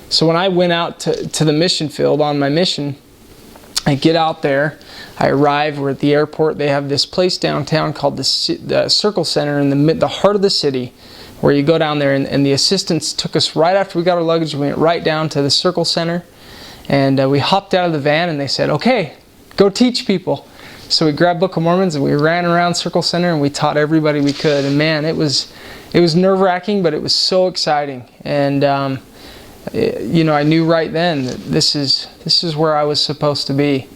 So when I went out to the mission field on my mission, I get out there, I arrive, we're at the airport. They have this place downtown called the Circle Center in the heart of the city, where you go down there, and the assistants took us right after we got our luggage. We went right down to the Circle Center, and we hopped out of the van, and they said, okay, go teach people. So we grabbed Book of Mormons and we ran around Circle Center and we taught everybody we could. And man, it was nerve-wracking, but it was so exciting. And you know, I knew right then that this is where I was supposed to be.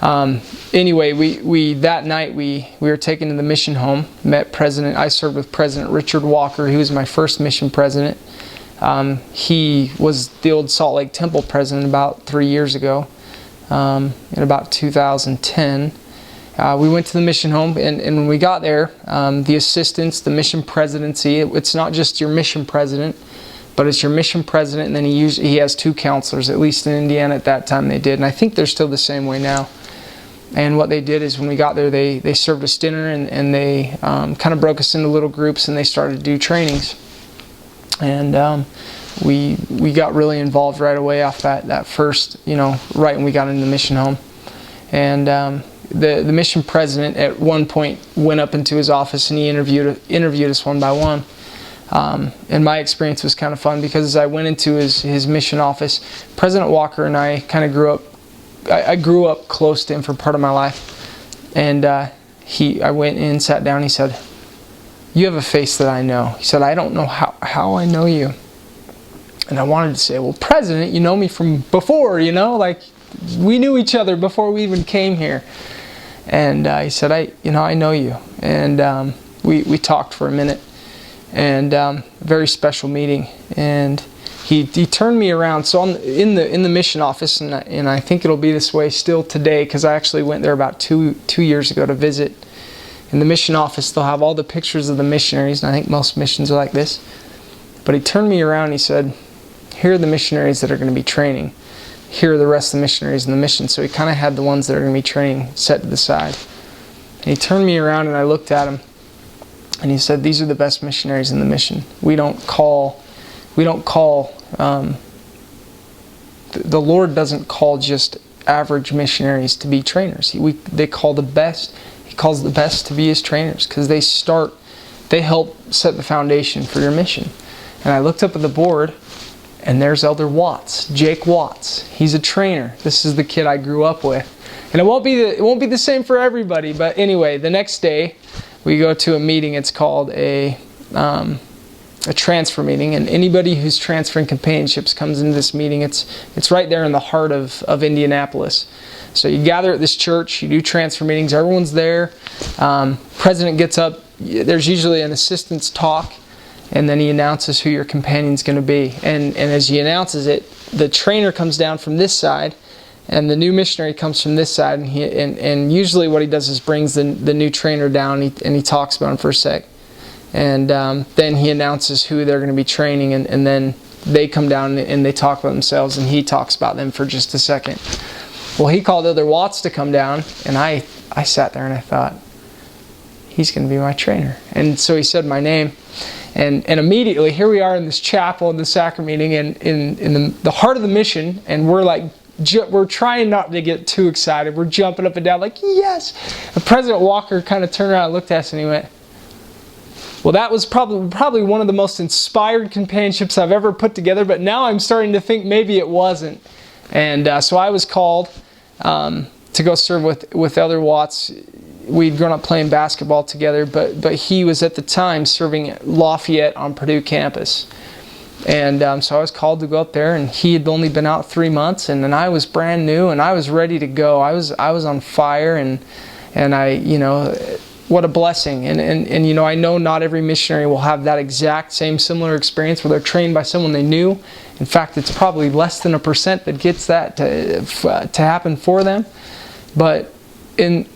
Anyway, we that night we were taken to the mission home. I served with President Richard Walker. He was my first mission president. He was the old Salt Lake Temple president about 3 years ago, in about 2010. We went to the mission home, and when we got there, the assistants, the mission presidency, it's not just your mission president, but it's your mission president, and then he has 2 counselors, at least in Indiana at that time they did, and I think they're still the same way now. And what they did is when we got there, they served us dinner, and they kind of broke us into little groups, and they started to do trainings. And we got really involved right away off that first, you know, right when we got into the mission home. And the mission president at one point went up into his office and he interviewed us one by one. And my experience was kind of fun because as I went into his mission office, President Walker and I kind of grew up. I grew up close to him for part of my life, and I went in, sat down. He said, "You have a face that I know." He said, "I don't know how I know you." And I wanted to say, "Well, President, you know me from before, you know, like we knew each other before we even came here." And he said, I know you." And we talked for a minute, and very special meeting. And he turned me around. So in the mission office, and I think it'll be this way still today, because I actually went there about two years ago to visit. In the mission office, they'll have all the pictures of the missionaries, and I think most missions are like this. But he turned me around and he said, "Here are the missionaries that are going to be training. Here are the rest of the missionaries in the mission." So he kind of had the ones that are going to be training set to the side. And he turned me around and I looked at him, and he said, "These are the best missionaries in the mission. We don't call the Lord doesn't call just average missionaries to be trainers. They call the best. He calls the best to be His trainers, because they help set the foundation for your mission." And I looked up at the board, and there's Elder Watts, Jake Watts. He's a trainer. This is the kid I grew up with. And it won't be the same for everybody. But anyway, the next day we go to a meeting. It's called a transfer meeting, and anybody who's transferring companionships comes into this meeting. It's right there in the heart of Indianapolis. So you gather at this church, you do transfer meetings, everyone's there. President gets up, there's usually an assistant's talk, and then he announces who your companion's going to be. And as he announces it, the trainer comes down from this side, and the new missionary comes from this side, and usually what he does is brings the new trainer down, and he talks about him for a sec. And then he announces who they're going to be training, and then they come down and they talk about themselves, and he talks about them for just a second. Well, he called Elder Watts to come down, and I sat there and I thought, he's going to be my trainer. And so he said my name, and immediately here we are in this chapel in the sacrament meeting, and in the heart of the mission, and we're trying not to get too excited. We're jumping up and down like, yes! And President Walker kind of turned around and looked at us and he went, "Well, that was probably one of the most inspired companionships I've ever put together, but now I'm starting to think maybe it wasn't." And so I was called to go serve with Elder Watts. We'd grown up playing basketball together, but he was at the time serving at Lafayette on Purdue campus. And so I was called to go up there, and he had only been out 3 months, and then I was brand new, and I was ready to go. I was on fire, and I, you know, what a blessing. And you know, I know not every missionary will have that exact same similar experience where they're trained by someone they knew. In fact, it's probably less than 1% that gets that to happen for them. But in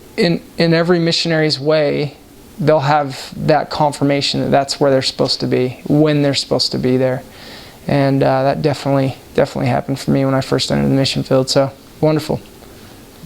every missionary's way, they'll have that confirmation that that's where they're supposed to be, when they're supposed to be there. And that definitely happened for me when I first entered the mission field. So, wonderful.